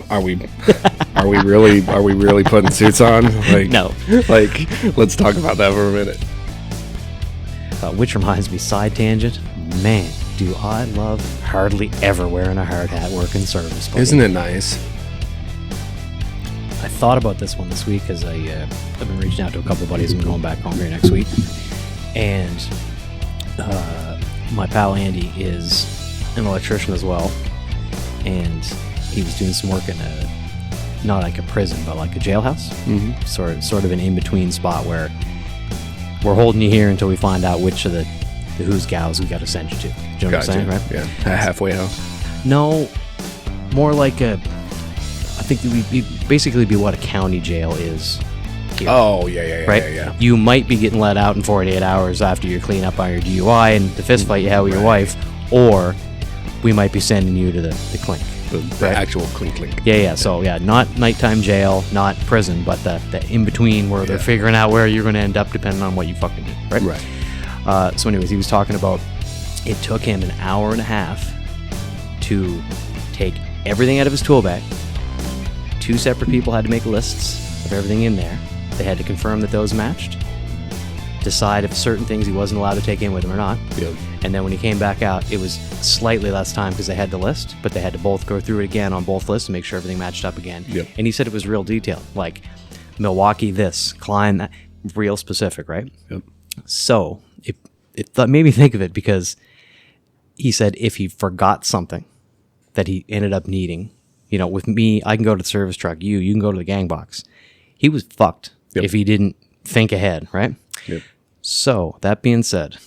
Are we really putting suits on? Like, No. Like, let's talk about that for a minute. Which reminds me, side tangent. Man, do I love hardly ever wearing a hard hat working service. Buddy. Isn't it nice? I thought about this one this week because I've been reaching out to a couple of buddies and going back home here next week. And my pal Andy is an electrician as well. And he was doing some work in not like a prison, but like a jailhouse. Mm-hmm. Sort of an in-between spot where we're holding you here until we find out which of the who's gals we got to send you to. Do you know what I'm saying, right? Yeah, a halfway house. No, more like I think it would basically be what a county jail is here. Oh, yeah, right? yeah. You might be getting let out in 48 hours after you clean up on your DUI and the fist fight you had with your wife, or we might be sending you to the clink. The actual clink. Yeah. So, not nighttime jail, not prison, but the in-between where they're figuring out where you're going to end up depending on what you fucking do, right? Right. So anyways, he was talking about it took him an hour and a half to take everything out of his tool bag. 2 separate people had to make lists of everything in there. They had to confirm that those matched, decide if certain things he wasn't allowed to take in with him or not. Yep. And then when he came back out, it was slightly less time because they had the list, but they had to both go through it again on both lists and make sure everything matched up again. Yep. And he said it was real detailed, like Milwaukee this, Klein that, real specific, right? Yep. So it made me think of it because he said if he forgot something that he ended up needing, with me, I can go to the service truck. You can go to the gang box. He was fucked if he didn't think ahead, right? Yep. So that being said,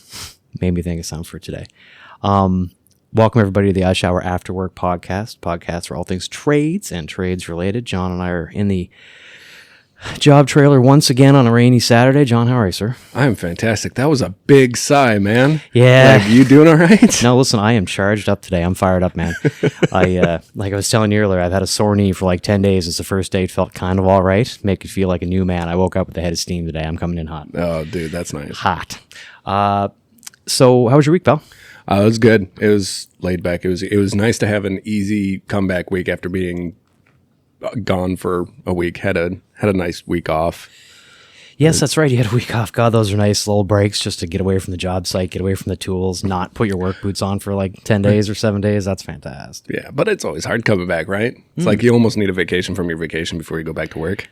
made me think of something for today. Welcome everybody to the I Shower After Work podcast for all things trades and trades related. John and I are in the job trailer once again on a rainy Saturday. John, how are you, sir? I'm fantastic. That was a big sigh, man. Yeah. Like, you doing all right? No, listen, I am charged up today. I'm fired up, man. Like I was telling you earlier, I've had a sore knee for like 10 days. It's the first day. It felt kind of all right. Make it feel like a new man. I woke up with a head of steam today. I'm coming in hot. Oh, dude, that's nice. Hot. So how was your week, pal? It was good. It was laid back. It was nice to have an easy comeback week after being gone for a week. Had a nice week off. Yes, that's right. You had a week off. God, those are nice little breaks just to get away from the job site, get away from the tools, not put your work boots on for like 10 days or 7 days. That's fantastic. Yeah, but it's always hard coming back, right? It's like you almost need a vacation from your vacation before you go back to work.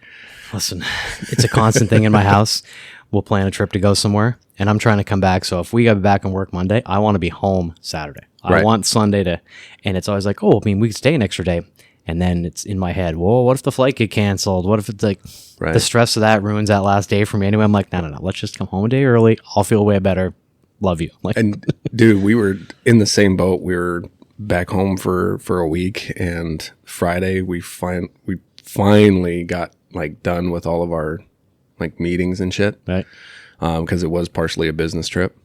Listen, it's a constant thing in my house. We'll plan a trip to go somewhere, and I'm trying to come back. So if we got back and work Monday, I want to be home Saturday. I want Sunday and it's always like, we could stay an extra day. And then it's in my head, whoa, what if the flight get canceled? What if it's like the stress of that ruins that last day for me? Anyway, I'm like, no, let's just come home a day early. I'll feel way better. Love you. Like, and dude, we were in the same boat. We were back home for a week, and Friday we finally got like done with all of our like meetings and shit. Right. Because it was partially a business trip.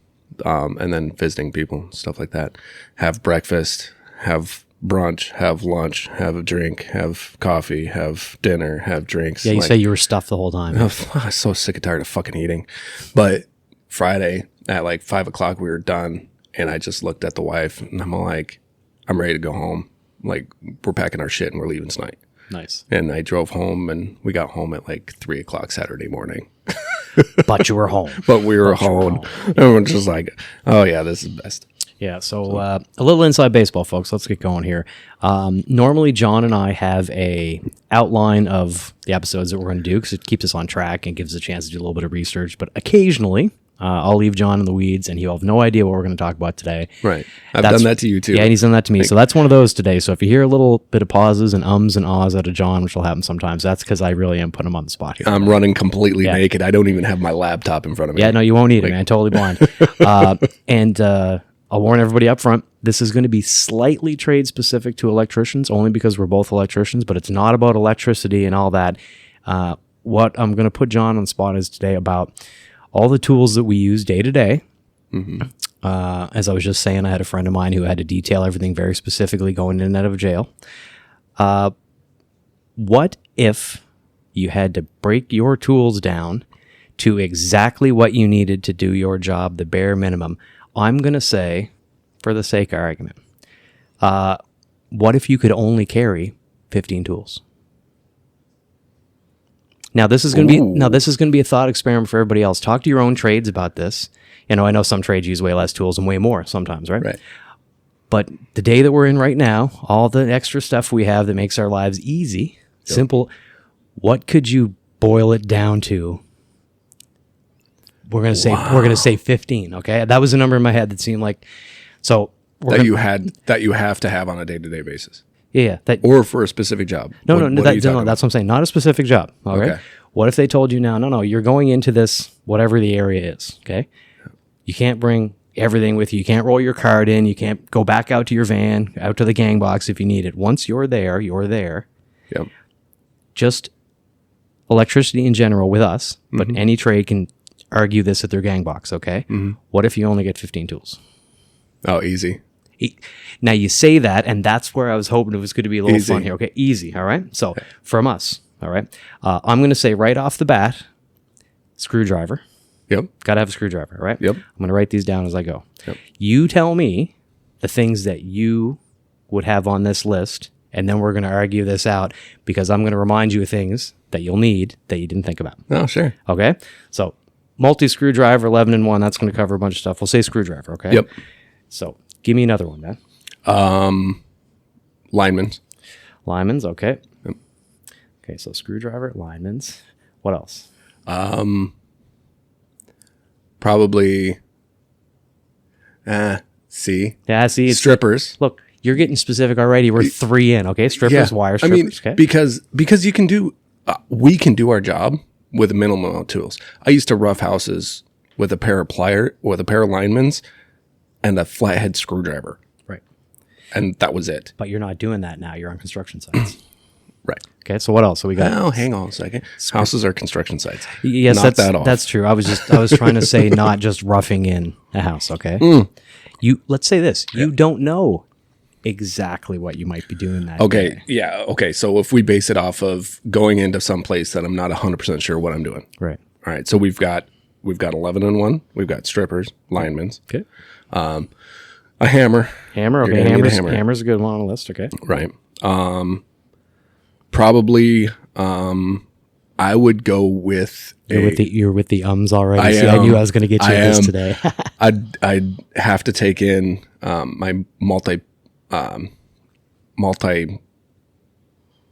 And then visiting people, stuff like that. Have breakfast, have brunch, have lunch, have a drink, have coffee, have dinner, have drinks. Yeah, you say you were stuffed the whole time. I was so sick and tired of fucking eating. But Friday at like 5 o'clock we were done, and I just looked at the wife and I'm like, I'm ready to go home. Like, we're packing our shit and we're leaving tonight. Nice. And I drove home, and we got home at like 3 o'clock Saturday morning. But you were home. But we were home. Everyone's just like, oh yeah, this is best. Yeah, so a little inside baseball, folks. Let's get going here. Normally, John and I have a outline of the episodes that we're going to do because it keeps us on track and gives us a chance to do a little bit of research. But occasionally, I'll leave John in the weeds, and he'll have no idea what we're going to talk about today. Right. I've done that to you, too. Yeah, and he's done that to me. So that's one of those today. So if you hear a little bit of pauses and ums and ahs out of John, which will happen sometimes, that's because I really am putting him on the spot here. I'm running completely naked. I don't even have my laptop in front of me. Yeah, no, you won't need it, man. Totally blind. And I'll warn everybody up front, this is going to be slightly trade specific to electricians, only because we're both electricians, but it's not about electricity and all that. What I'm going to put John on the spot is today about all the tools that we use day to day. As I was just saying, I had a friend of mine who had to detail everything very specifically going in and out of jail. What if you had to break your tools down to exactly what you needed to do your job, the bare minimum? I'm going to say, for the sake of argument, what if you could only carry 15 tools. Now this is going to be a thought experiment for everybody else. Talk to your own trades about this. I know some trades use way less tools and way more sometimes, right? Right. But the day that we're in right now, all the extra stuff we have that makes our lives easy, simple, what could you boil it down to? We're going to say 15, okay? That was a number in my head that seemed like you have to have on a day-to-day basis. Yeah, or for a specific job. That's what I'm saying. Not a specific job. All right. What if they told you now, no, you're going into this, whatever the area is, okay? You can't bring everything with you. You can't roll your card in. You can't go back out to your van, out to the gang box if you need it. Once you're there, you're there. Yep. Just electricity in general with us, but any trade can argue this at their gang box, okay? What if you only get 15 tools? Oh, easy. Now you say that, and that's where I was hoping it was going to be a little fun here. Okay, easy, all right? So from us, all right? I'm going to say right off the bat, screwdriver. Yep. Got to have a screwdriver, right? Yep. I'm going to write these down as I go. Yep. You tell me the things that you would have on this list, and then we're going to argue this out because I'm going to remind you of things that you'll need that you didn't think about. Oh, sure. Okay? So multi-screwdriver, 11 in 1, that's going to cover a bunch of stuff. We'll say screwdriver, okay? Yep. So give me another one, man. Linemen's. Linemen's, okay. Yep. Okay, so screwdriver, linemen's. What else? Probably, see. Yeah, see. Strippers. Look, you're getting specific already. We're 3 in, okay? Strippers, wire strippers, okay? Because you can do, we can do our job with a minimal amount of tools. I used to rough houses with a pair of linemen's and a flathead screwdriver. Right. And that was it. But you're not doing that now. You're on construction sites. Right. Okay, so what else? So we got. Oh, hang on a second. Houses are construction sites. Yes, Knock that off. That's true. I was trying to say not just roughing in a house. Okay. Let's say this. You don't know exactly what you might be doing that day. Yeah. Okay. So if we base it off of going into some place that I'm not 100% sure what I'm doing. Right. All right. So we've got 11 in 1. We've got strippers, linemen's. Okay. A hammer. Hammer. Okay. Hammer's a good one on the list. Okay. Right. Probably, I would go with you're with the ums already. I knew I was going to get you this today. I'd have to take in my multi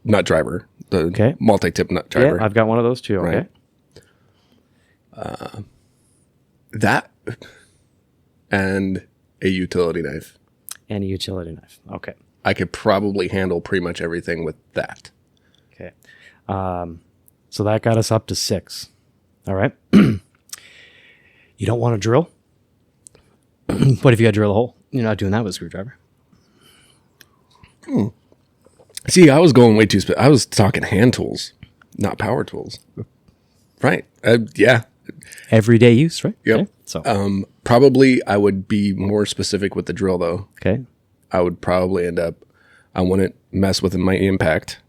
nut driver, the multi-tip nut driver. Yeah, I've got one of those too. Okay. Right. That and a utility knife. And a utility knife. Okay. I could probably handle pretty much everything with that. Okay. So that got us up to 6. All right. You don't want to drill? What if you got to drill a hole? You're not doing that with a screwdriver. See, I was going way too I was talking hand tools, not power tools. Right. Yeah. Everyday use, right? Yep. Okay. So probably I would be more specific with the drill though. Okay. I would probably end up, I wouldn't mess with my impact.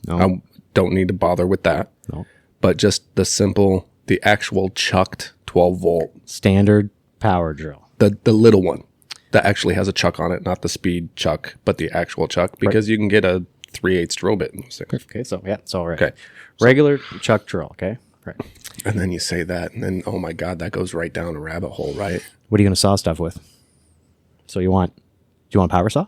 No. I don't need to bother with that. No. But just the actual chucked 12 volt. Standard power drill. The little one that actually has a chuck on it, not the speed chuck, but the actual chuck, because you can get a 3/8 drill bit in those things. Okay, so yeah, it's all right. Okay. Regular chuck drill, okay? Right. And then you say that, and then, oh my God, that goes right down a rabbit hole, right? What are you going to saw stuff with? So do you want a power saw?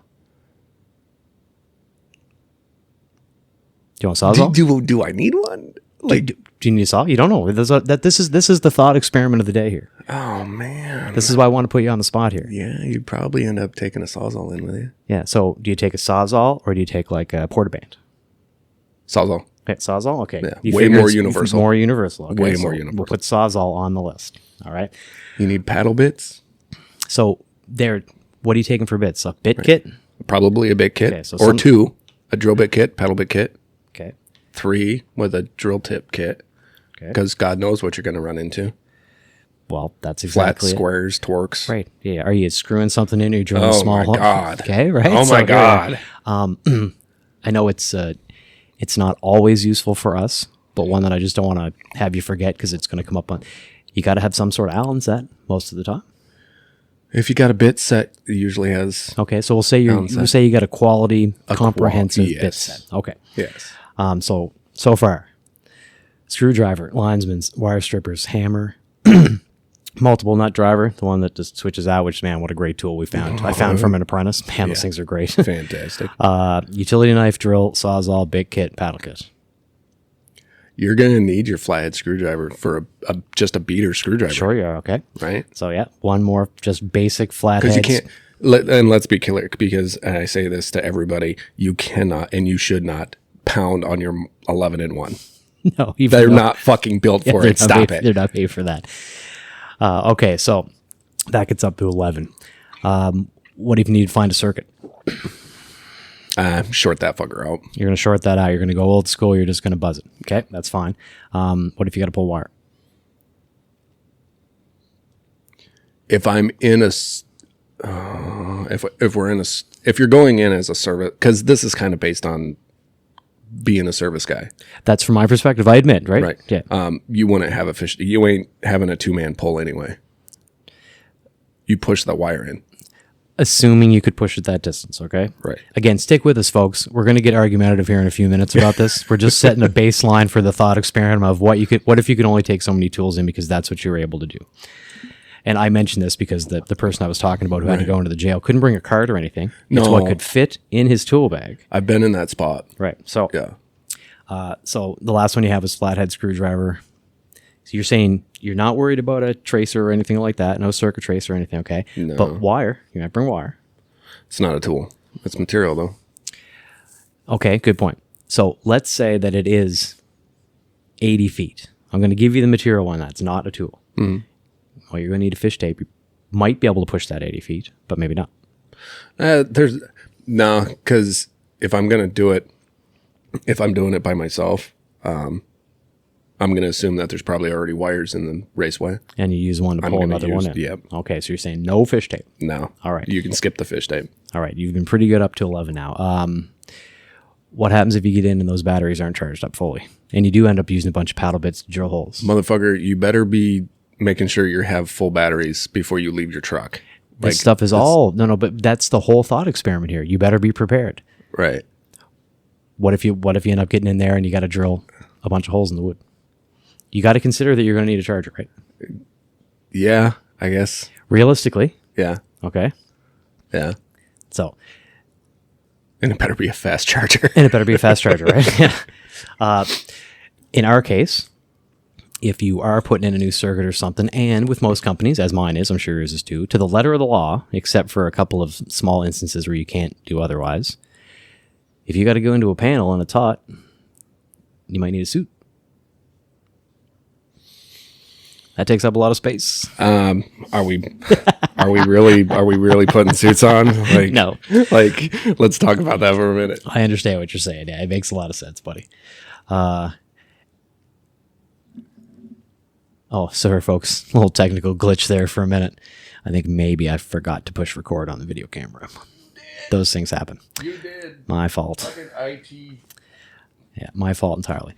Do you want a sawzall? Do I need one? Like, do you need a saw? You don't know. This is the thought experiment of the day here. Oh man, this is why I want to put you on the spot here. Yeah, you'd probably end up taking a sawzall in with you. Yeah. So do you take a sawzall or do you take like a portaband? Sawzall. Okay, sawzall. Okay. Yeah. Way more universal. More universal. Okay, way more universal. We'll put sawzall on the list. All right. You need paddle bits. So what are you taking for bits? A bit kit? Probably a bit kit, okay, or 2, a drill bit kit, paddle bit kit. Okay. 3 with a drill tip kit. Okay. Because God knows what you're going to run into. Well, that's exactly flat squares, torques. Right. Yeah. Are you screwing something in or you drilling a small hole? Oh my God. Okay. Right. Oh my God. I know it's not always useful for us, but one that I just don't want to have you forget because it's going to come up on. You got to have some sort of Allen set most of the time. If you got a bit set, it usually has. Okay, so we'll say we'll say you got a quality, comprehensive bit set. Okay. Yes. So far, screwdriver, linesman's, wire strippers, hammer, multiple nut driver, the one that just switches out. Which, man, what a great tool we found! I found from an apprentice. Man, those things are great. Fantastic. Utility knife, drill, sawzall, bit kit, paddle kit. You're going to need your flathead screwdriver for just a beater screwdriver. Sure you are, okay. Right? So, yeah, one more just basic flathead. Because you can't, and let's be clear, because, and I say this to everybody, you cannot and you should not pound on your 11-in-1. No. They're not fucking built for it. Stop it. They're not made for that. Okay, so that gets up to 11. What if you need to find a circuit? Short that fucker out. You're going to short that out. You're going to go old school. You're just going to buzz it. Okay, that's fine. What if you got to pull wire? If I'm in a, if we're in a, if you're going in as a service, because this is kind of based on being a service guy. That's from my perspective. I admit, right? Right. Yeah. You wouldn't have you ain't having a 2-man pull anyway. You push the wire in. Assuming you could push it that distance, okay? Right. Again, stick with us, folks. We're going to get argumentative here in a few minutes about this. We're just setting a baseline for the thought experiment of what if you could only take so many tools in because that's what you were able to do. And I mentioned this because the person I was talking about who had to go into the jail couldn't bring a cart or anything. It's what could fit in his tool bag. I've been in that spot. Right. So, yeah. So the last one you have is flathead screwdriver. So you're saying you're not worried about a tracer or anything like that, no circuit tracer or anything, okay? No. But wire, you might bring wire. It's not a tool. It's material, though. Okay, good point. So let's say that it is 80 feet. I'm going to give you the material on that. It's not a tool. Mm-hmm. Well, you're going to need a fish tape. You might be able to push that 80 feet, but maybe not. Because if I'm going to do it, if I'm doing it by myself, I'm going to assume that there's probably already wires in the raceway. And you use one to pull another one in. Yep. Okay, so you're saying no fish tape. No. All right. You can skip the fish tape. All right, you've been pretty good up to 11 now. What happens if you get in and those batteries aren't charged up fully? And you do end up using a bunch of paddle bits to drill holes. Motherfucker, you better be making sure you have full batteries before you leave your truck. This stuff is but that's the whole thought experiment here. You better be prepared. Right. What if you end up getting in there and you got to drill a bunch of holes in the wood? You got to consider that you're going to need a charger, right? Yeah, I guess. Realistically. Yeah. Okay. Yeah. So. And it better be a fast charger. And it better be a fast charger, right? Yeah. In our case, if you are putting in a new circuit or something, and with most companies, as mine is, I'm sure yours is too, to the letter of the law, except for a couple of small instances where you can't do otherwise, if you got to go into a panel and it's hot, you might need a suit. That takes up a lot of space. Are we really putting suits on? Like, no. Like, let's talk about that for a minute. I understand what you're saying. Yeah, it makes a lot of sense, buddy. Sorry, folks. A little technical glitch there for a minute. I think maybe I forgot to push record on the video camera. Those things happen. You did. My fault. Fucking IT. Yeah, my fault entirely.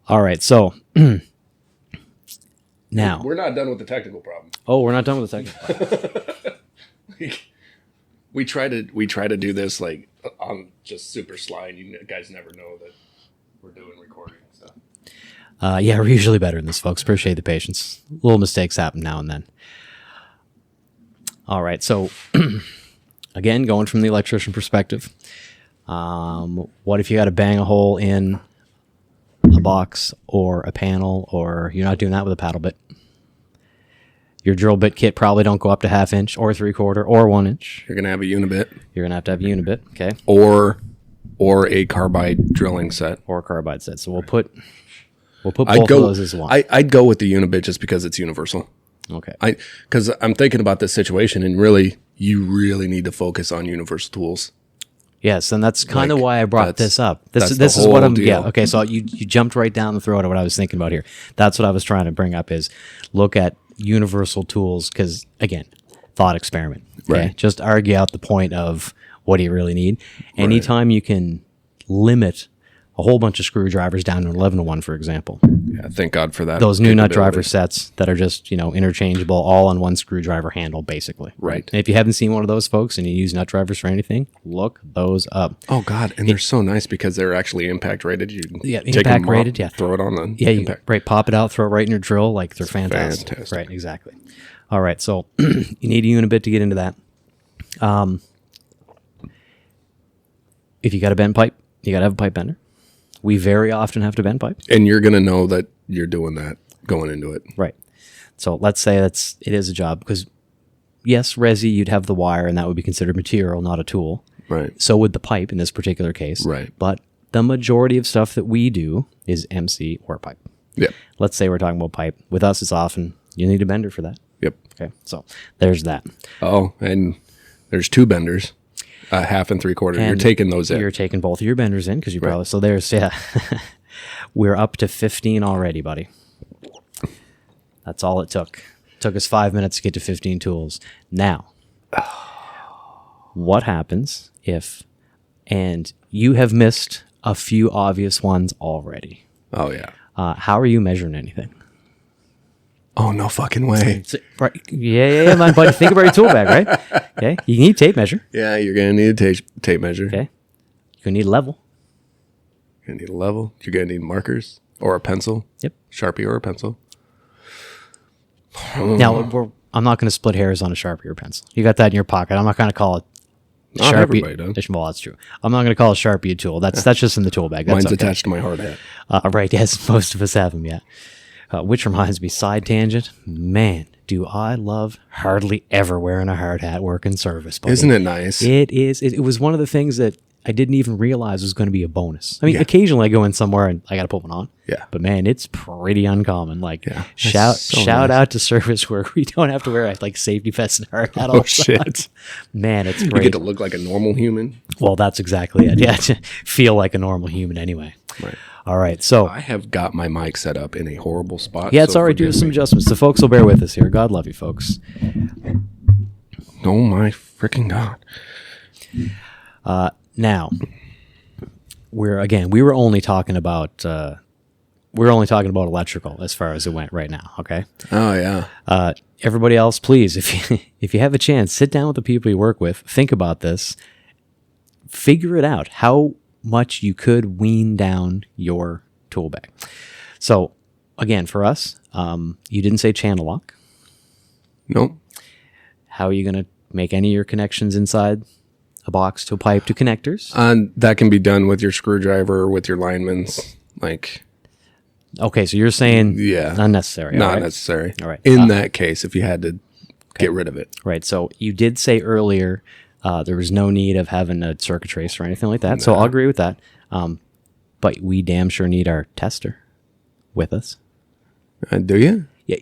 All right, so now we're not done with the technical problem. Oh, we're not done with the technical problem. we try to do this like on just super slide. You guys never know that we're doing recording and stuff. Yeah, we're usually better than this, folks. Appreciate the patience. Little mistakes happen now and then. All right, so again, going from the electrician perspective, what if you got to bang a hole in a box or a panel, or you're not doing that with a paddle bit? Your drill bit kit probably don't go up to 1/2 inch or 3/4 or 1 inch. You're gonna have a unibit. You're gonna have to have a unibit, okay, or a carbide drilling set, or a carbide set. So we'll put both of those as one. I'd go with the unibit just because it's universal. Okay. Because I'm thinking about this situation, and really, you really need to focus on universal tools. Yes, and that's kind of why I brought this up. This the is what I'm. deal. Yeah. Okay. So you jumped right down the throat of what I was thinking about here. That's what I was trying to bring up is look at universal tools because again, thought experiment. Okay. Right. Just argue out the point of what do you really need. Anytime you can limit a whole bunch of screwdrivers down to an 11-to-1, for example. Yeah, thank God for that. Those new nut capability. driver sets that are just, interchangeable, all on one screwdriver handle, basically. Right. And if you haven't seen one of those, folks, and you use nut drivers for anything, look those up. Oh God, and they're so nice because they're actually impact rated. You can take impact them rated, off, yeah. throw it on the Yeah, impact. pop it out, throw it right in your drill. Like, they're fantastic. Right, exactly. All right, so you need a unibit to get into that. If you got a bend pipe, you got to have a pipe bender. We very often have to bend pipe. And you're gonna know that you're doing that going into it. Right. So let's say it is a job, because yes, resi, you'd have the wire, and that would be considered material, not a tool. Right. So would the pipe in this particular case. Right. But the majority of stuff that we do is MC or pipe. Yep. Let's say we're talking about pipe. With us, it's often you need a bender for that. Yep. Okay. So there's that. Oh, and there's 2 benders, a half and 3/4. You're taking those in. You're taking both of your benders in, because you probably, so there's, we're up to 15 already, buddy. That's all it took. Took us 5 minutes to get to 15 tools. Now, what happens if, and you have missed a few obvious ones already. Oh yeah. How are you measuring anything? Oh no fucking way. Right. Yeah, my buddy. Think about your tool bag, right? Okay. You need tape measure. Yeah, you're gonna need a tape measure. Okay. You're gonna need a level. You're gonna need a level. You're gonna need markers or a pencil. Yep. Sharpie or a pencil. Now, I'm not going to split hairs on a Sharpie or pencil. You got that in your pocket. I'm not going to call it Not Sharpie. everybody does. Well, that's true. I'm not going to call a Sharpie a tool. That's just in the tool bag. That's Mine's okay. attached to my hard hat. Right. Yes, most of us have them. Yeah. Which reminds me, side tangent. Man, do I love hardly ever wearing a hard hat working service. Buddy. Isn't it nice? It is. It was one of the things that I didn't even realize was going to be a bonus. I mean, Yeah. occasionally I go in somewhere and I got to put one on. Yeah. But man, it's pretty uncommon. Like, Yeah. shout So shout nice. out to service where we don't have to wear like safety vests and hard hat all Oh the shit. time. Man, it's You great. get to look like a normal human. Well, that's exactly it. Yeah, to feel like a normal human anyway. Right. All right, so I have got my mic set up in a horrible spot. yeah, it's so all right. Do forgive some me. adjustments. The folks will bear with us here. God love you, folks. Oh my freaking God. Now, we were only talking about electrical as far as it went right now. Okay. Oh yeah. Everybody else, please, if you have a chance, sit down with the people you work with, think about this, figure it out, how much you could wean down your tool bag. So, again, for us, you didn't say channel lock. Nope. How are you going to make any of your connections inside a box to a pipe to connectors? That can be done with your screwdriver or with your lineman's. Like, Okay, so you're saying yeah, unnecessary. all not right? necessary. All right. In that case, if you had to get rid of it. Right. So you did say earlier there was no need of having a circuit tracer or anything like that. So I'll agree with that. But we damn sure need our tester with us. Do you? Yeah.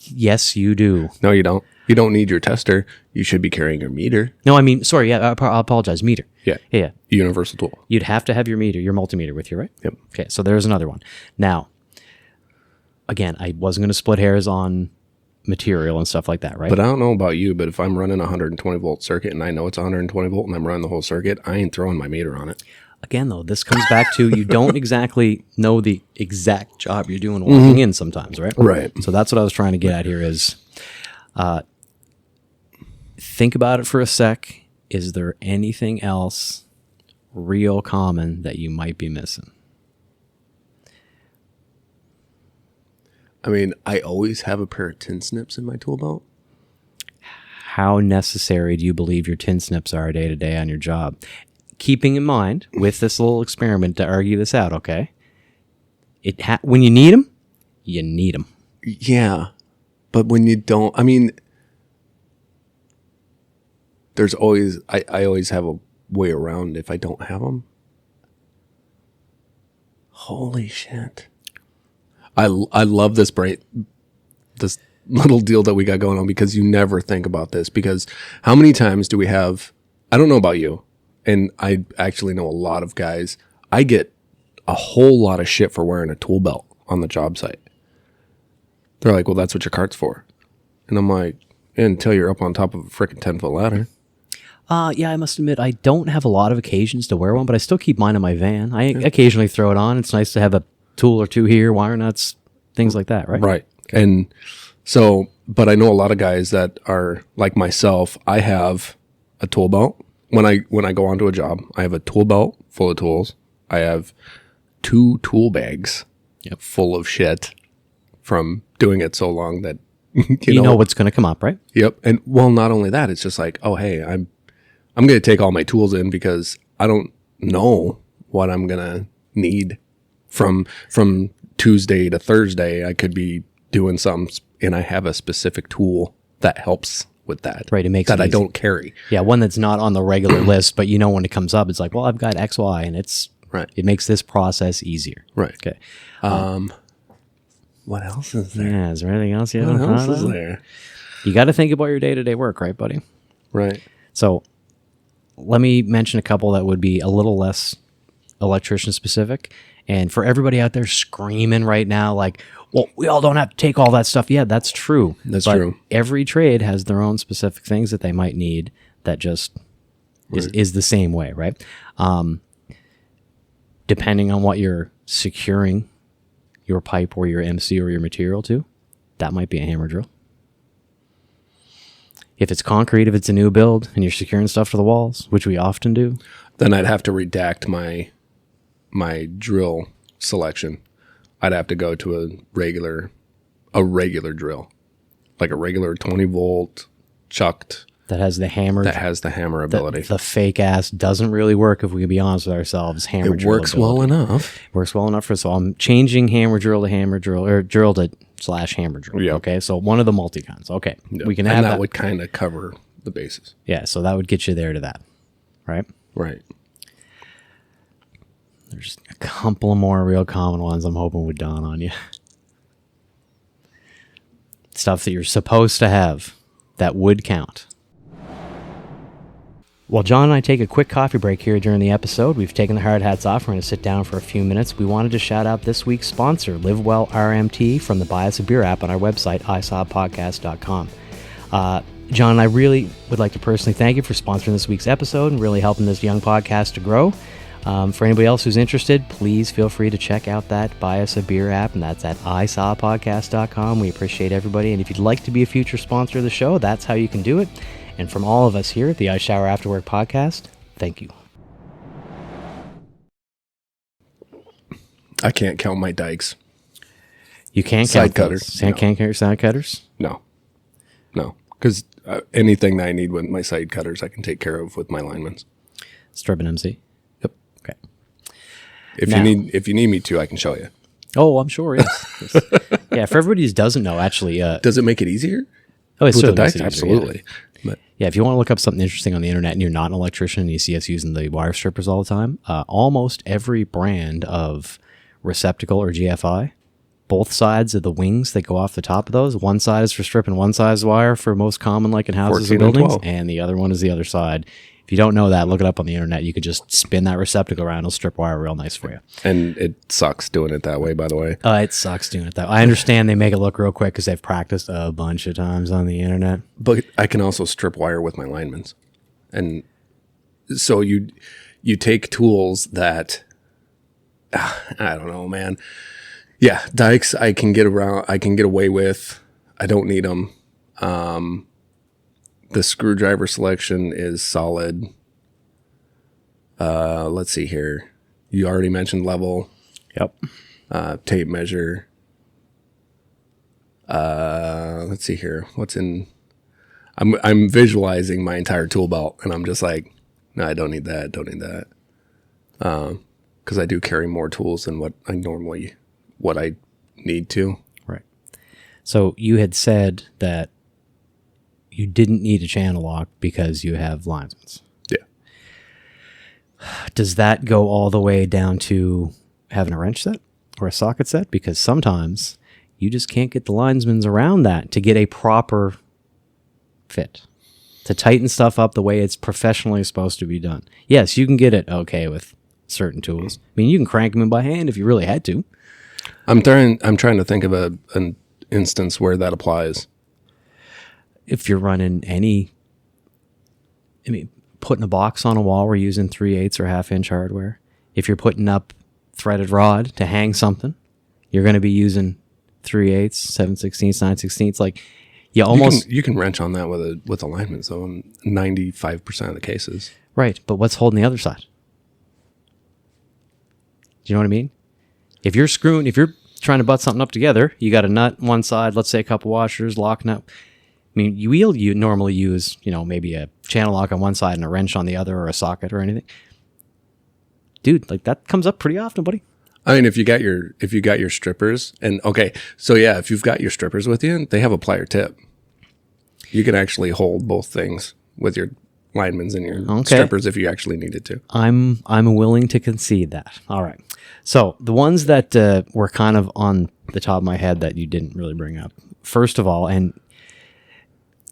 Yes, you do. No, you don't. You don't need your tester. You should be carrying your meter. No, I mean, sorry. Yeah, I apologize. Meter. Yeah. Yeah. Universal tool. You'd have to have your meter, your multimeter with you, right? Yep. Okay. So there's another one. Now, again, I wasn't going to split hairs on material and stuff like that, right? But I don't know about you, but if I'm running a 120 volt circuit and I know it's 120 volt and I'm running the whole circuit, I ain't throwing my meter on it. Again, though, this comes back to you don't exactly know the exact job you're doing walking in sometimes, right? Right. So that's what I was trying to get at here is think about it for a sec. Is there anything else real common that you might be missing? I mean, I always have a pair of tin snips in my tool belt. How necessary do you believe your tin snips are day to day on your job? Keeping in mind, with this little experiment to argue this out, okay? When you need them, you need them. Yeah. But when you don't, I mean, there's always, I always have a way around if I don't have them. Holy shit. I love this this little deal that we got going on because you never think about this. Because how many times do we have, I don't know about you, and I actually know a lot of guys, I get a whole lot of shit for wearing a tool belt on the job site. They're like, well, that's what your cart's for. And I'm like, until you're up on top of a freaking 10-foot ladder. Yeah, I must admit, I don't have a lot of occasions to wear one, but I still keep mine in my van. I occasionally throw it on. It's nice to have a tool or two here, wire nuts, things like that, right? Right. And so, but I know a lot of guys that are like myself. I have a tool belt. When I go onto a job, I have a tool belt full of tools. I have 2 tool bags full of shit from doing it so long that you know what's going to come up, right? Yep. And well, not only that, it's just like, oh, hey, I'm going to take all my tools in because I don't know what I'm going to need from Tuesday to Thursday. I could be doing something and I have a specific tool that helps with that. Right. It makes that it I easy. don't carry. Yeah. One that's not on the regular list, but when it comes up, it's like, well, I've got X, Y, and Right. It makes this process easier. Right. Okay. What else is there? Yeah. Is there anything else you What haven't else thought is of? there? You got to think about your day-to-day work, right, buddy? Right. So let me mention a couple that would be a little less electrician specific. And for everybody out there screaming right now, like, well, we all don't have to take all that stuff. Yeah, that's true. That's but true. Every trade has their own specific things that they might need that just is the same way, right? Depending on what you're securing your pipe or your MC or your material to, that might be a hammer drill. If it's concrete, if it's a new build and you're securing stuff to the walls, which we often do, Then I'd have to redact my drill selection. I'd have to go to a regular drill, like a regular 20 volt chucked that has the hammer. that has the hammer ability. The fake ass doesn't really work if we can be honest with ourselves. Hammer It drill works well ability. enough. Works well enough for us. So I'm changing hammer drill to hammer drill or drill to / hammer drill. Yeah. Okay. So one of the multi guns. Okay. We can and have that that. would kind of cover the bases. Yeah. So that would get you there to that. Right. Right. There's a couple more real common ones I'm hoping would dawn on you. Stuff that you're supposed to have that would count. While John and I take a quick coffee break here during the episode, we've taken the hard hats off. We're going to sit down for a few minutes. We wanted to shout out this week's sponsor, Live Well RMT, from the Buy Us a Beer app on our website, isawpodcast.com. John and I really would like to personally thank you for sponsoring this week's episode and really helping this young podcast to grow. For anybody else who's interested, please feel free to check out that Buy Us a Beer app, and that's at isawpodcast.com. We appreciate everybody, and if you'd like to be a future sponsor of the show, that's how you can do it. And from all of us here at the Ice Shower After Work podcast, thank you. I can't count my dikes. You can't Side count those. cutters, Can't no. count your side cutters? No. Because anything that I need with my side cutters, I can take care of with my linemen's. Strip and MC? Yep. Okay. If Now- you need me to, I can show you. Oh, I'm sure, yes. Yeah, for everybody who doesn't know, actually... Does it make it easier? Oh, it's With the certainly makes dikes? it easier, yeah. Absolutely. But Yeah, if you want to look up something interesting on the internet and you're not an electrician and you see us using the wire strippers all the time, almost every brand of receptacle or GFI, both sides of the wings that go off the top of those, one side is for stripping one size wire for most common, like in houses 14 and and buildings, 12. and the other one is the other side. If you don't know that, look it up on the internet. You could just spin that receptacle around, it'll strip wire real nice for you. and it sucks doing it that way, by the way. It sucks doing it that way. I understand they make it look real quick because they've practiced a bunch of times on the internet. But I can also strip wire with my linemen's. And so you take tools that I don't know, man. Yeah, dikes I can get away with. I don't need them. The screwdriver selection is solid. Let's see here. You already mentioned level, Yep. tape measure. Let's see here. What's in? I'm visualizing my entire tool belt, and I'm just like, no, I don't need that. Don't need that. Because I do carry more tools than what I need to. Right. So you had said that you didn't need a channel lock because you have linesmans. Yeah. Does that go all the way down to having a wrench set or a socket set? Because sometimes you just can't get the linesmans around that to get a proper fit, to tighten stuff up the way it's professionally supposed to be done. Yes, you can get it okay with certain tools. I mean, you can crank them in by hand if you really had to. I'm trying to think of an instance where that applies. If you're running any, putting a box on a wall, we're using 3/8 or 1/2 inch hardware. If you're putting up threaded rod to hang something, you're going to be using 3/8, 7/16, 9/16. Like you almost you can wrench on that with alignment. So in 95% of the cases, right. But what's holding the other side? Do you know what I mean? If you're trying to butt something up together, you got a nut on one side, let's say a couple washers, lock nut. I mean, you normally use, maybe a channel lock on one side and a wrench on the other, or a socket or anything. Dude, like that comes up pretty often, buddy. I mean, if you got your strippers, and okay, so yeah, if you've got your strippers with you, they have a plier tip. You can actually hold both things with your linemans and your strippers if you actually needed to. I'm willing to concede that. All right. So the ones that were kind of on the top of my head that you didn't really bring up. First of all, and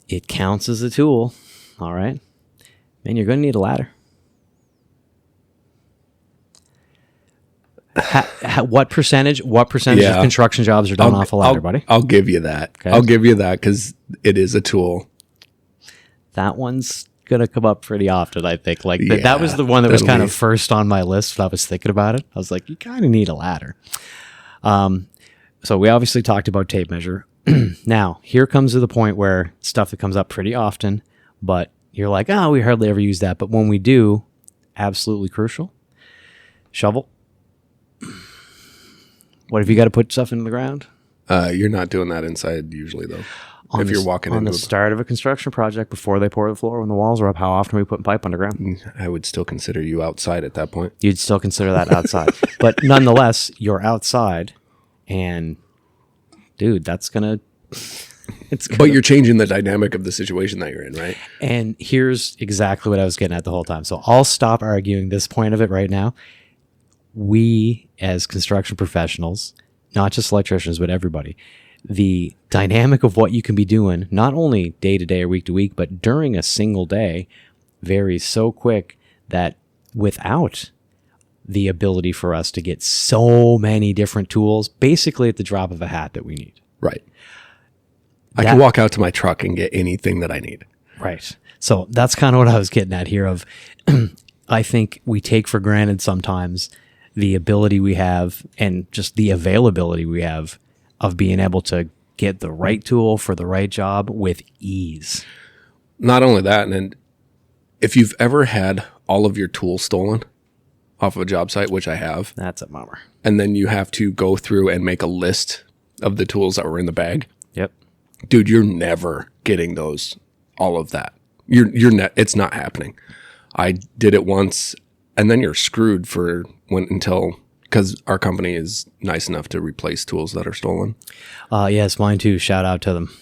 it counts as a tool. All right. Man, you're going to need a ladder. What percentage of construction jobs are done off a ladder, buddy? I'll give you that. Okay. I'll give you that because it is a tool. That one's going to come up pretty often, I think. Like that was the one that was kind of first on my list when I was thinking about it. I was like, you kind of need a ladder. So we obviously talked about tape measure. Now, here comes to the point where stuff that comes up pretty often, but you're like, we hardly ever use that. But when we do, absolutely crucial. Shovel. What if you got to put stuff into the ground? You're not doing that inside usually, though. If you're walking on the start of a construction project before they pour the floor when the walls are up, how often are we putting pipe underground? I would still consider you outside at that point. You'd still consider that outside. But nonetheless, you're outside, and dude, that's going to... But you're changing the dynamic of the situation that you're in, right? And here's exactly what I was getting at the whole time. So I'll stop arguing this point of it right now. We, as construction professionals, not just electricians, but everybody, the dynamic of what you can be doing, not only day to day or week to week, but during a single day, varies so quick that without the ability for us to get so many different tools, basically at the drop of a hat that we need. Right. I can walk out to my truck and get anything that I need. Right. So that's kind of what I was getting at here of, I think we take for granted sometimes the ability we have and just the availability we have of being able to get the right tool for the right job with ease. Not only that, and if you've ever had all of your tools stolen off of a job site, which I have. That's a bummer. And then you have to go through and make a list of the tools that were in the bag. Yep. Dude, you're never getting all of that. It's not happening. I did it once, and then you're screwed because our company is nice enough to replace tools that are stolen. Yes, mine too. Shout out to them.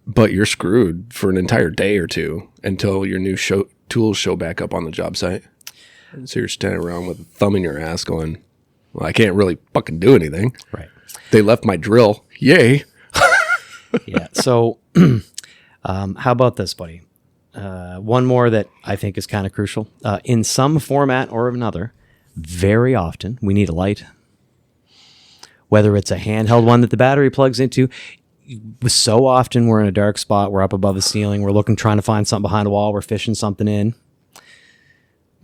But you're screwed for an entire day or two until your new tools show back up on the job site. So you're standing around with a thumb in your ass going, well, I can't really fucking do anything. Right. They left my drill. Yay. Yeah. So how about this, buddy? One more that I think is kind of crucial. In some format or another, very often we need a light. Whether it's a handheld one that the battery plugs into. So often we're in a dark spot. We're up above the ceiling. We're trying to find something behind a wall. We're fishing something in.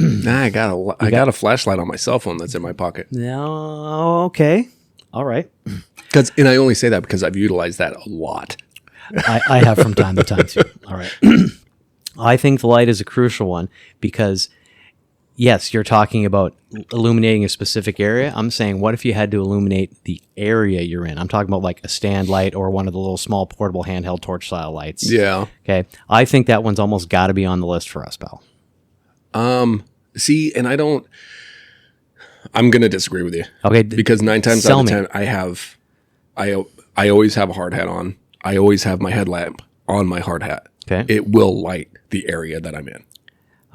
I got a flashlight on my cell phone that's in my pocket. No, okay. All right. And I only say that because I've utilized that a lot. I have from time to time too. All right. I think the light is a crucial one because, yes, you're talking about illuminating a specific area. I'm saying, what if you had to illuminate the area you're in? I'm talking about like a stand light or one of the little small portable handheld torch style lights. Yeah. Okay. I think that one's almost got to be on the list for us, pal. See, and I'm going to disagree with you. Okay. Because 9 times out of 10, I always have a hard hat on. I always have my headlamp on my hard hat. Okay. It will light the area that I'm in.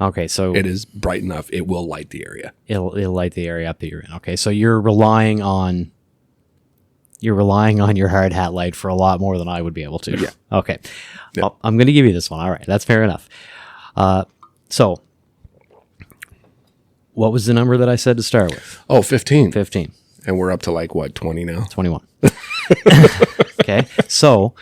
Okay. So it is bright enough. It will light the area. It'll light the area up that you're in. Okay. So you're relying on your hard hat light for a lot more than I would be able to. Yeah. Okay. Yeah. Well, I'm going to give you this one. All right. That's fair enough. So what was the number that I said to start with? Oh, 15. 15. And we're up to 20 now? 21. Okay. So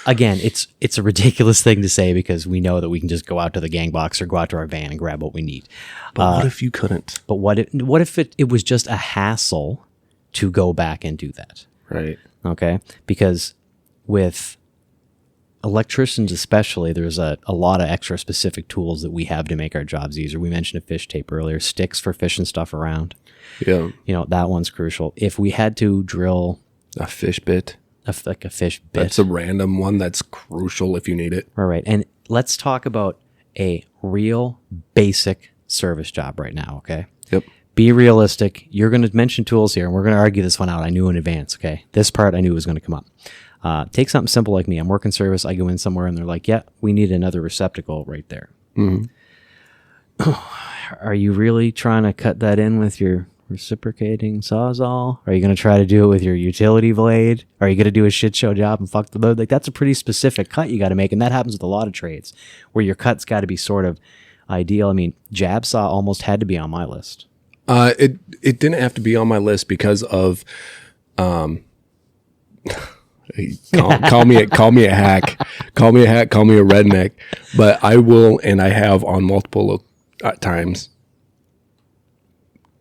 again, it's a ridiculous thing to say because we know that we can just go out to the gang box or go out to our van and grab what we need. But what if you couldn't? But what if it was just a hassle to go back and do that? Right. Okay. Because with electricians especially, there's a lot of extra specific tools that we have to make our jobs easier. We mentioned a fish tape earlier, sticks for fishing stuff around. Yeah. You know, that one's crucial. If we had to drill a fish bit, like a fish bit. That's a random one that's crucial if you need it. All right. And let's talk about a real basic service job right now, okay? Yep. Be realistic. You're going to mention tools here, and we're going to argue this one out. I knew in advance, okay? This part I knew was going to come up. Take something simple like me. I'm working service. I go in somewhere, and they're like, yeah, we need another receptacle right there. Mm-hmm. Are you really trying to cut that in with your reciprocating Sawzall? Are you going to try to do it with your utility blade? Are you going to do a shit show job and fuck the load? Like, that's a pretty specific cut you got to make, and that happens with a lot of trades where your cut's got to be sort of ideal. I mean, jab saw almost had to be on my list. It didn't have to be on my list because of call me a hack, call me a redneck, but I will, and I have on multiple times.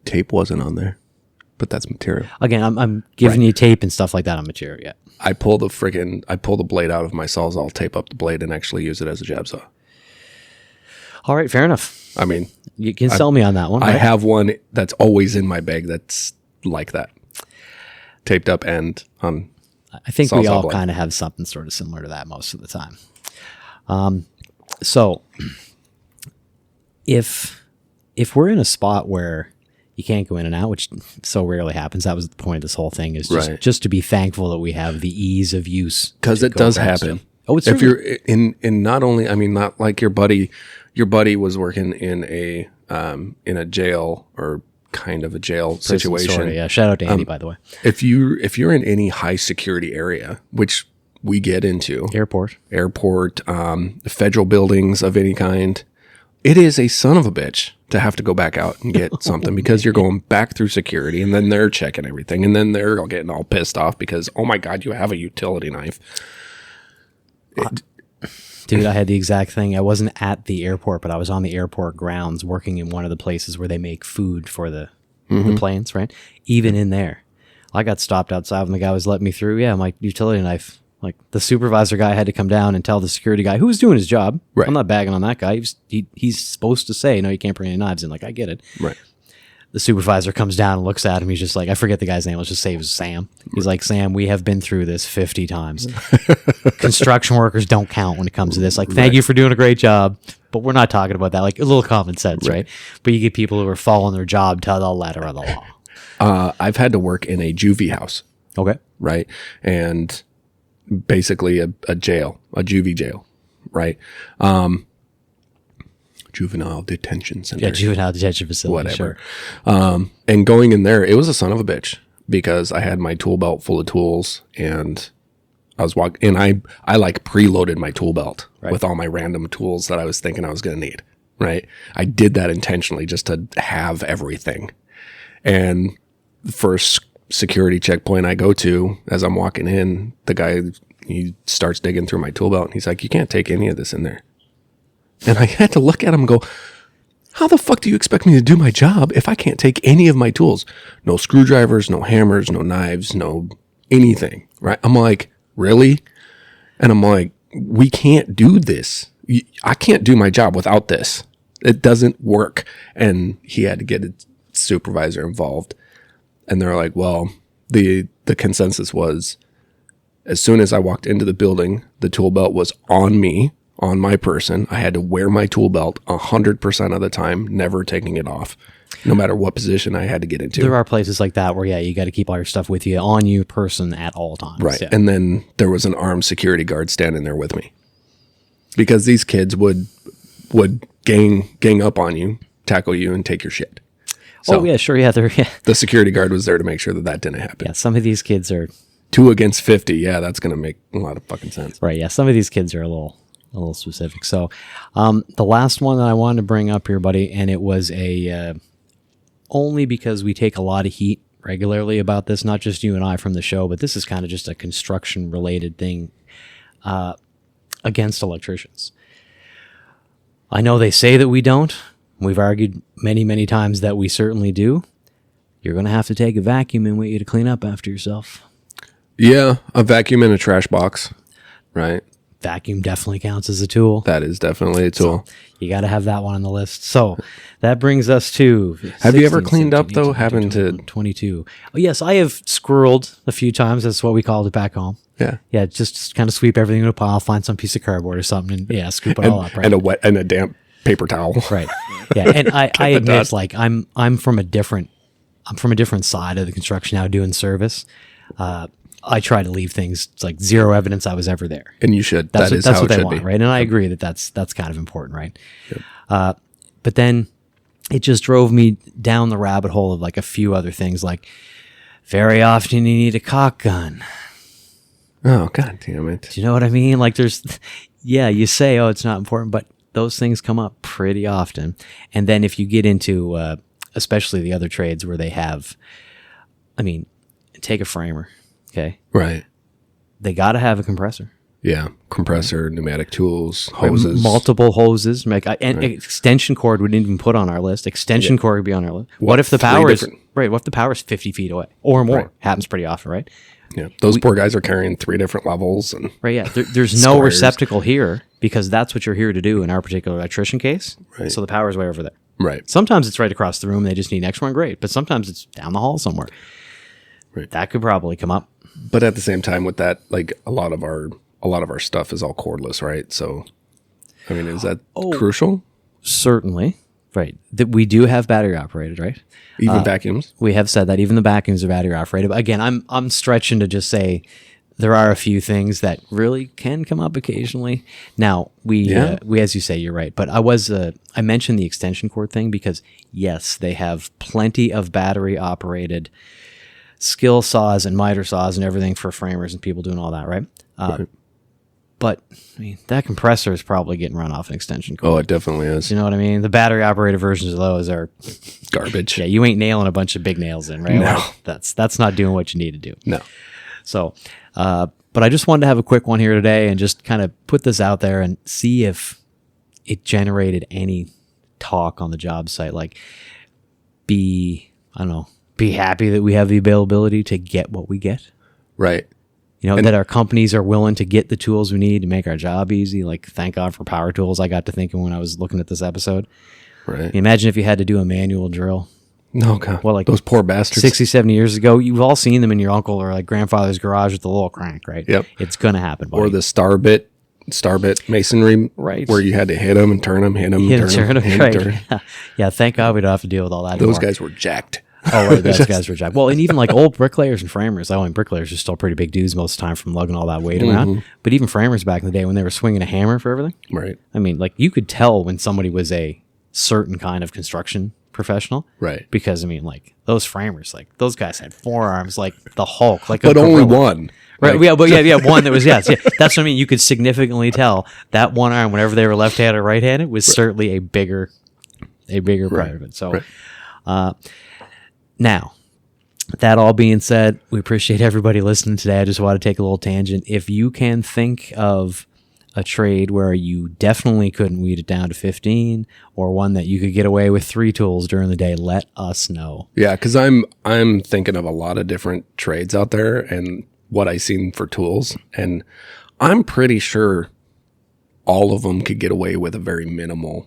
Tape wasn't on there, but that's material. Again, I'm giving you tape and stuff like that on material. Yeah. I pull the blade out of my Sawzall, tape up the blade, and actually use it as a jab saw. All right, fair enough. I mean, you can sell me on that one. I right? have one that's always in my bag that's like that, taped up and on. I think we Sawzall all blade. kind of have something sort of similar to that most of the time. So if we're in a spot where you can't go in and out, which so rarely happens, that was the point of this whole thing, is just to be thankful that we have the ease of use. Because it does happen. Stuff. Oh, it's if you're in not only, I mean, not like your buddy was working in a jail or kind of a jail situation. Sorta, yeah. Shout out to Andy, by the way. If you're in any high security area, which we get into, Airport, federal buildings of any kind, it is a son of a bitch to have to go back out and get something because you're going back through security and then they're checking everything and then they're all getting all pissed off because, oh my God, you have a utility knife. Dude, I had the exact thing. I wasn't at the airport, but I was on the airport grounds working in one of the places where they make food for the planes, right? Even in there, I got stopped outside when the guy was letting me through. Yeah, my utility knife. Like, the supervisor guy had to come down and tell the security guy who was doing his job. Right. I'm not bagging on that guy. He's supposed to say, no, you can't bring any knives in. Like, I get it. Right. The supervisor comes down and looks at him. He's just like, I forget the guy's name. Let's just say it was Sam. He's like, Sam, we have been through this 50 times. Construction workers don't count when it comes to this. Like, thank you for doing a great job, but we're not talking about that. Like, a little common sense, right? But you get people who are following their job to the letter of the law. I've had to work in a juvie house. Okay. Right. And basically a jail, a juvie jail. Right. Juvenile detention center. Yeah, juvenile detention facility. Whatever. Sure. And going in there, it was a son of a bitch because I had my tool belt full of tools and I was walking, and I like preloaded my tool belt with all my random tools that I was thinking I was going to need. Right. I did that intentionally just to have everything. And the first security checkpoint I go to, as I'm walking in, the guy, he starts digging through my tool belt and he's like, you can't take any of this in there. And I had to look at him and go, how the fuck do you expect me to do my job if I can't take any of my tools? No screwdrivers, no hammers, no knives, no anything, right? I'm like, really? And I'm like, we can't do this. I can't do my job without this. It doesn't work. And he had to get a supervisor involved. And they're like, well, the consensus was, as soon as I walked into the building, the tool belt was on me, on my person. I had to wear my tool belt 100% of the time, never taking it off, no matter what position I had to get into. There are places like that where, you got to keep all your stuff with you, on you, person, at all times. Right. Yeah. And then there was an armed security guard standing there with me because these kids would gang up on you, tackle you, and take your shit. So sure. Yeah, the security guard was there to make sure that didn't happen. Yeah, some of these kids are 2 against 50. Yeah, that's going to make a lot of fucking sense. right. Yeah, some of these kids are a little specific. So, the last one that I wanted to bring up here, buddy, and it was only because we take a lot of heat regularly about this, not just you and I from the show, but this is kind of just a construction related thing. against electricians. I know they say that we don't. We've argued many, many times that we certainly do. You're going to have to take a vacuum and wait you to clean up after yourself. Yeah, a vacuum in a trash box, right? Vacuum definitely counts as a tool. That is definitely a tool. So you got to have that one on the list. So that brings us to... Have you ever cleaned up, though, having to... 22. Oh, yes, I have squirreled a few times. That's what we called it back home. Yeah. Yeah, just kind of sweep everything in a pile, find some piece of cardboard or something, and scoop it all up. Right? And a damp paper towel. Right. Yeah, and I admit, like, I'm from a different side of the construction now, doing service. I try to leave things like zero evidence I was ever there. And you should. That's how what it they should want, be. right? And I agree that's kind of important, right? Yep. But then it just drove me down the rabbit hole of like a few other things, like very often you need a caulk gun. Oh, God damn it. Do you know what I mean? Like you say, oh, it's not important, but those things come up pretty often. And then if you get into, especially the other trades where they have, take a framer. Okay. Right. They got to have a compressor. Yeah. Compressor, pneumatic tools, hoses. Multiple hoses. And extension cord wouldn't even put on our list. Extension cord would be on our list. What if the power is 50 feet away or more? Right. Happens pretty often, right? Yeah. Those poor guys are carrying 3 different levels. And right. Yeah. There's no receptacle here because that's what you're here to do in our particular electrician case. Right. So the power is way over there. Right. Sometimes it's right across the room. They just need an extra one. Great. But sometimes it's down the hall somewhere. Right. That could probably come up. But at the same time with that, like a lot of our stuff is all cordless, right? So, is that crucial? Certainly. Right. That we do have battery operated, right? Even vacuums? We have said that even the vacuums are battery operated. But again, I'm stretching to just say there are a few things that really can come up occasionally. Now, we as you say, you're right. But I mentioned the extension cord thing because yes, they have plenty of battery operated skill saws and miter saws and everything for framers and people doing all that, right? Right. But that compressor is probably getting run off an extension cord. Oh, it definitely is. You know what I mean? The battery operated versions of those are garbage. Yeah, you ain't nailing a bunch of big nails in, right? No. Like, that's not doing what you need to do. No. So, but I just wanted to have a quick one here today and just kind of put this out there and see if it generated any talk on the job site. Like, be happy that we have the availability to get what we get. Right. That our companies are willing to get the tools we need to make our job easy. Like, thank God for power tools. I got to thinking when I was looking at this episode. Right. Imagine if you had to do a manual drill. No, God. Well, like those poor bastards. 60, 70 years ago, you've all seen them in your uncle or like grandfather's garage with the little crank, right? Yep. It's going to happen. Buddy. Or the star bit masonry, right? Where you had to hit them and turn them, hit them, turn them. Right. Yeah, thank God we don't have to deal with all that Those anymore. guys were jacked. Oh, right, those guys were jacked. Well, and even like old bricklayers and framers. Bricklayers are still pretty big dudes most of the time from lugging all that weight around. But even framers back in the day when they were swinging a hammer for everything. Right. Like you could tell when somebody was a certain kind of construction professional. Right. Because, like those framers, like those guys had forearms like the Hulk. Like but only one. Right. Yeah, but one that was, yes. Yeah. That's what I mean. You could significantly tell that one arm, whenever they were left-handed or right-handed, was certainly a bigger part of it. So, now, that all being said, we appreciate everybody listening today. I just want to take a little tangent. If you can think of a trade where you definitely couldn't weed it down to 15 or one that you could get away with 3 tools during the day, let us know. Yeah, because I'm thinking of a lot of different trades out there and what I seen for tools, and I'm pretty sure all of them could get away with a very minimal,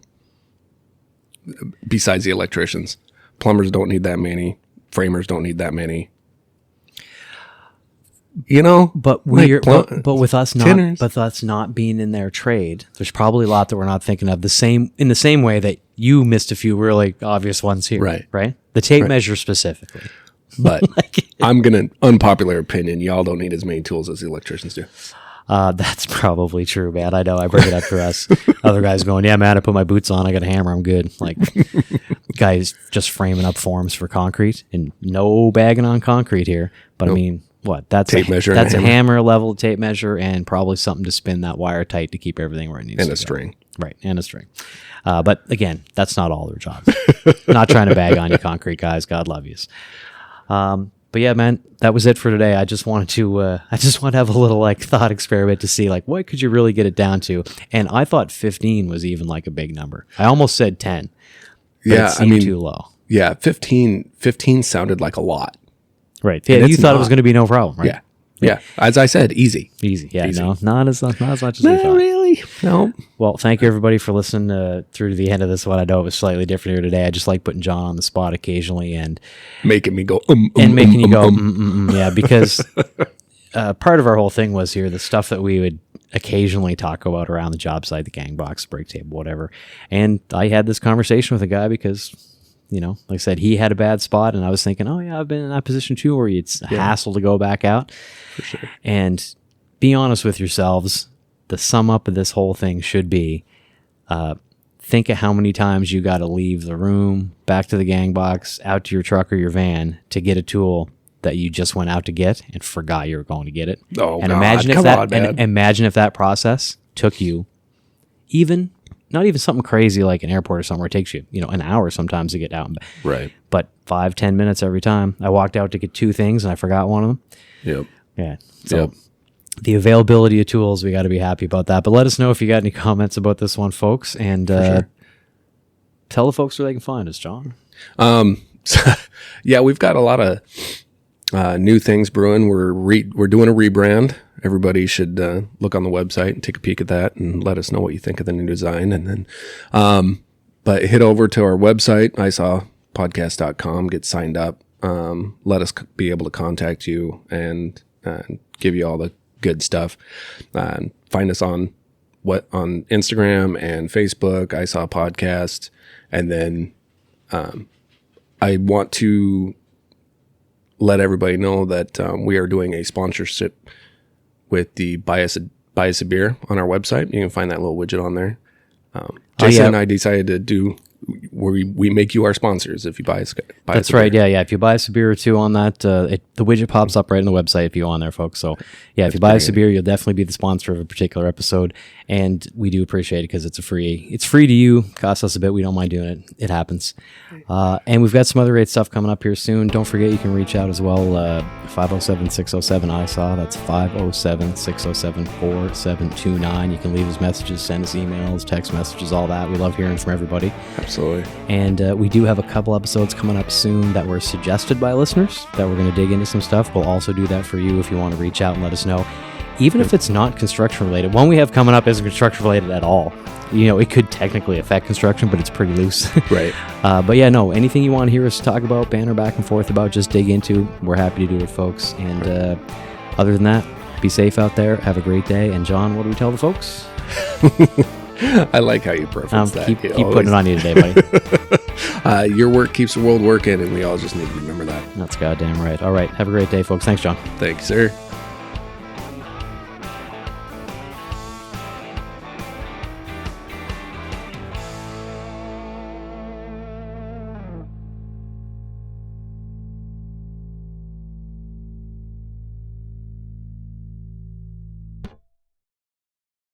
besides the electricians. Plumbers don't need that many. Framers don't need that many. But with us not being in their trade, there's probably a lot that we're not thinking of. In the same way that you missed a few really obvious ones here, right? The tape measure specifically. But I'm gonna unpopular opinion. Y'all don't need as many tools as the electricians do. That's probably true, man. I know. I bring it up for us. Other guys going, yeah, man, I put my boots on. I got a hammer. I'm good. Like, guys just framing up forms for concrete and no bagging on concrete here. But nope. What? That's tape measure. That's a hammer level tape measure and probably something to spin that wire tight to keep everything where it needs to go. And a string. Right. And a string. But again, that's not all their jobs. Not trying to bag on you concrete guys. God love yous. But yeah, man, that was it for today. I just wanted to have a little like thought experiment to see like what could you really get it down to. And I thought 15 was even like a big number. I almost said 10. But it seemed too low. Yeah, 15 sounded like a lot. Right. Yeah, you thought it was going to be no problem, right? Yeah. Yeah. As I said, easy. Easy. Yeah. Easy. No, not as much as we Not thought. really. No. Well, thank you everybody for listening through to the end of this one. I know it was slightly different here today. I just like putting John on the spot occasionally and making me go making you go yeah, because part of our whole thing was here the stuff that we would occasionally talk about around the job site, the gang box, break table, whatever. And I had this conversation with a guy because, you know, like I said, he had a bad spot, and I was thinking, oh yeah, I've been in that position too, where it's a hassle to go back out. For sure. And be honest with yourselves. The sum up of this whole thing should be, think of how many times you got to leave the room, back to the gang box, out to your truck or your van to get a tool that you just went out to get and forgot you were going to get it. Oh, and God. Imagine if that process took you not even something crazy like an airport or somewhere. It takes you, an hour sometimes to get out and back. Right. But 5-10 minutes every time. I walked out to get 2 things and I forgot one of them. Yep. Yeah. So the availability of tools, we got to be happy about that. But let us know if you got any comments about this one, folks. And tell the folks where they can find us, John. Yeah, we've got a lot of new things brewing. We're doing a rebrand. Everybody should look on the website and take a peek at that and let us know what you think of the new design. And then, but head over to our website, isawpodcast.com, get signed up. Let us be able to contact you and give you all the good stuff. Find us on Instagram and Facebook, I Saw Podcast. And then I want to let everybody know that we are doing a sponsorship with the Buy Us a Beer on our website. You can find that little widget on there. Jason and I decided to do where we make you our sponsors if you buy us. That's right. Yeah. If you buy us a beer or two on that, the widget pops up right on the website if you go on there, folks. So yeah, if you buy us a beer, you'll definitely be the sponsor of a particular episode, and we do appreciate it because it's free to you. Costs us a bit. We don't mind doing it. It happens. And we've got some other great stuff coming up here soon. Don't forget you can reach out as well. 507-607-ISAW. That's 507-607-4729. You can leave us messages, send us emails, text messages, all that. We love hearing from everybody. Absolutely. And we do have a couple episodes coming up soon that were suggested by listeners that we're going to dig into some stuff. We'll also do that for you if you want to reach out and let us know. Even if it's not construction related. One we have coming up isn't construction related at all. It could technically affect construction, but it's pretty loose. Right. But yeah, no, anything you want to hear us talk about, banter back and forth about, just dig into. We're happy to do it, folks. And other than that, be safe out there. Have a great day. And John, what do we tell the folks? I like how you preference that. Keep putting it on you today, buddy. Your work keeps the world working, and we all just need to remember that. That's goddamn right. All right. Have a great day, folks. Thanks, John. Thanks, sir.